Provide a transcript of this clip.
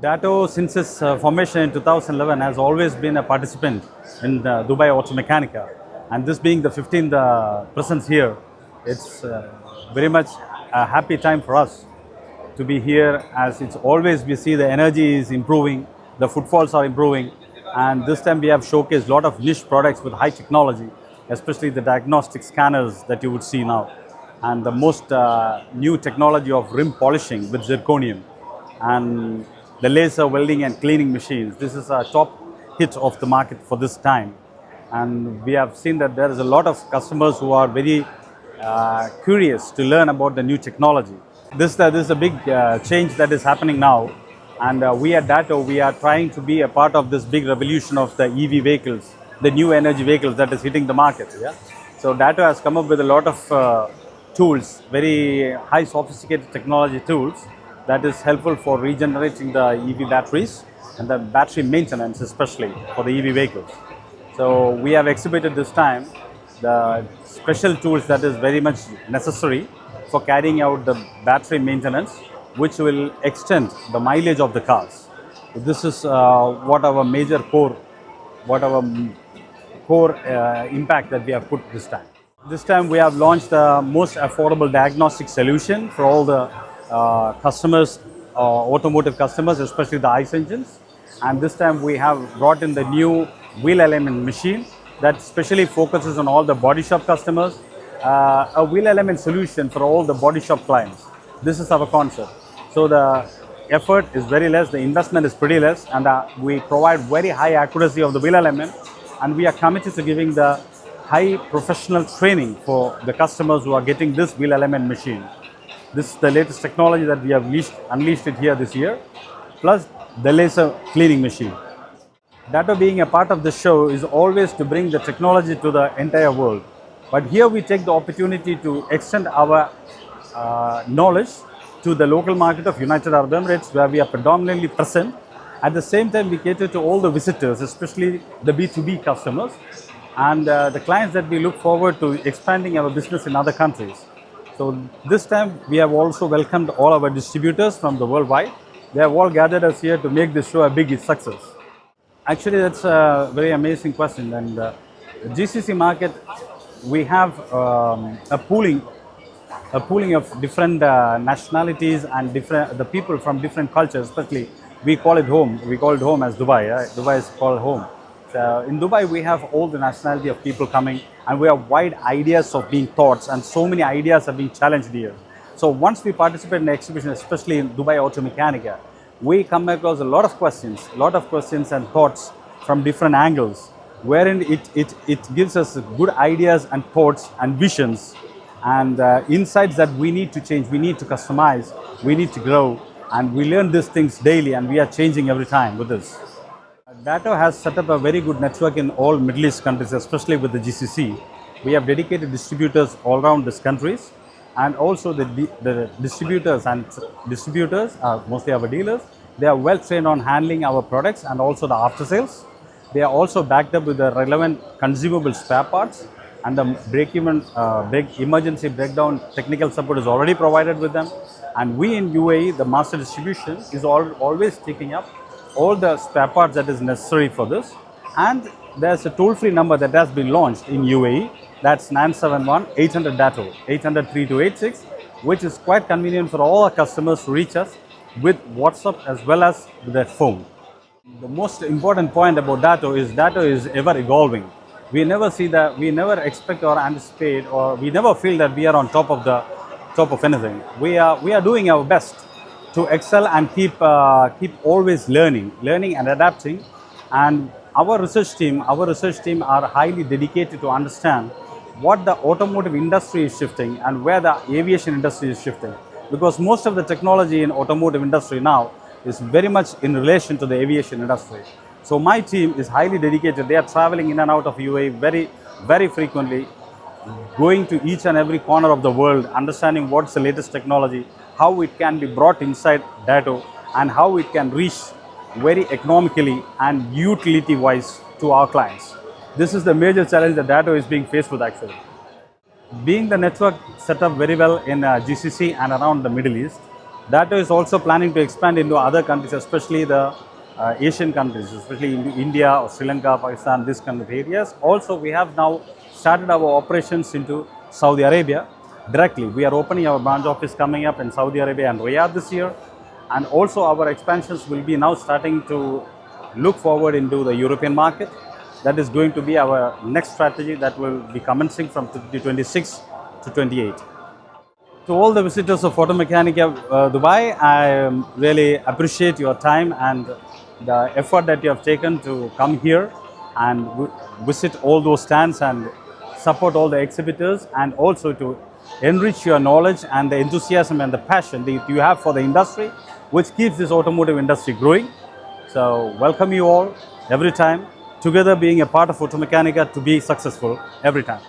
DaTo, since its formation in 2011, has always been a participant in Dubai Automechanika. And this being the 15th presence here, it's very much a happy time for us to be here, as it's always we see the energy is improving, the footfalls are improving, and this time we have showcased a lot of niche products with high technology, especially the diagnostic scanners that you would see now, and the most new technology of rim polishing with zirconium, and the laser welding and cleaning machines. This is a top hit of the market for this time, and we have seen that there is a lot of customers who are very curious to learn about the new technology. This is a big change that is happening now, and we at DaTo, we are trying to be a part of this big revolution of the EV vehicles, the new energy vehicles that is hitting the market. Yeah? So DaTo has come up with a lot of tools, very high sophisticated technology tools that is helpful for regenerating the EV batteries and the battery maintenance, especially for the EV vehicles. So we have exhibited this time the special tools that is very much necessary for carrying out the battery maintenance, which will extend the mileage of the cars. This is what our major core impact that we have put this time. This time we have launched the most affordable diagnostic solution for all the customers, automotive customers, especially the ICE engines. And this time we have brought in the new wheel alignment machine that specially focuses on all the body shop customers, a wheel element solution for all the body shop clients. This is our concept. So the effort is very less, the investment is pretty less, and we provide very high accuracy of the wheel element, and we are committed to giving the high professional training for the customers who are getting this wheel element machine. This is the latest technology that we have unleashed it here this year, plus the laser cleaning machine. DaTo, being a part of the show, is always to bring the technology to the entire world. But here we take the opportunity to extend our knowledge to the local market of United Arab Emirates, where we are predominantly present. At the same time, we cater to all the visitors, especially the B2B customers, and the clients that we look forward to expanding our business in other countries. So this time we have also welcomed all our distributors from the worldwide. They have all gathered us here to make this show a big success. Actually, that's a very amazing question. And GCC market, we have a pooling of different nationalities and the people from different cultures. Especially, we call it home. We call it home as Dubai. Right? Dubai is called home. In Dubai, we have all the nationality of people coming, and we have wide ideas of being taught, and so many ideas are being challenged here. So once we participate in the exhibition, especially in Dubai Automechanika, we come across a lot of questions and thoughts from different angles, wherein it gives us good ideas and thoughts and visions and insights that we need to change, we need to customize, we need to grow, and we learn these things daily, and we are changing every time with this. DaTo has set up a very good network in all Middle East countries, especially with the GCC. We have dedicated distributors all around these countries, and also the distributors are mostly our dealers. They are well trained on handling our products and also the after sales. They are also backed up with the relevant consumable spare parts, and the emergency breakdown technical support is already provided with them. And we in UAE, the master distribution, is always taking up all the spare parts that is necessary for this. And there's a toll-free number that has been launched in UAE. That's 971 800 DaTo, 800 3286, which is quite convenient for all our customers to reach us with WhatsApp as well as with their phone. The most important point about DaTo is ever evolving. We never expect or anticipate, or we never feel that we are on top of anything. We are doing our best to excel and keep always learning and adapting. And our research team are highly dedicated to understand what the automotive industry is shifting and where the aviation industry is shifting. Because most of the technology in automotive industry now is very much in relation to the aviation industry. So my team is highly dedicated. They are traveling in and out of UAE very, very frequently, going to each and every corner of the world, understanding what's the latest technology, how it can be brought inside DaTo, and how it can reach very economically and utility-wise to our clients. This is the major challenge that DaTo is being faced with actually. Being the network set up very well in GCC and around the Middle East, DaTo is also planning to expand into other countries, especially the Asian countries, especially in India or Sri Lanka, Pakistan, this kind of areas. Also, we have now started our operations into Saudi Arabia directly. We are opening our branch office coming up in Saudi Arabia and Riyadh this year. And also our expansions will be now starting to look forward into the European market. That is going to be our next strategy that will be commencing from 2026 to 28. To all the visitors of Automechanika Dubai, I really appreciate your time and the effort that you have taken to come here and visit all those stands and support all the exhibitors, and also to enrich your knowledge and the enthusiasm and the passion that you have for the industry, which keeps this automotive industry growing. So welcome you all every time, together being a part of Automechanika to be successful every time.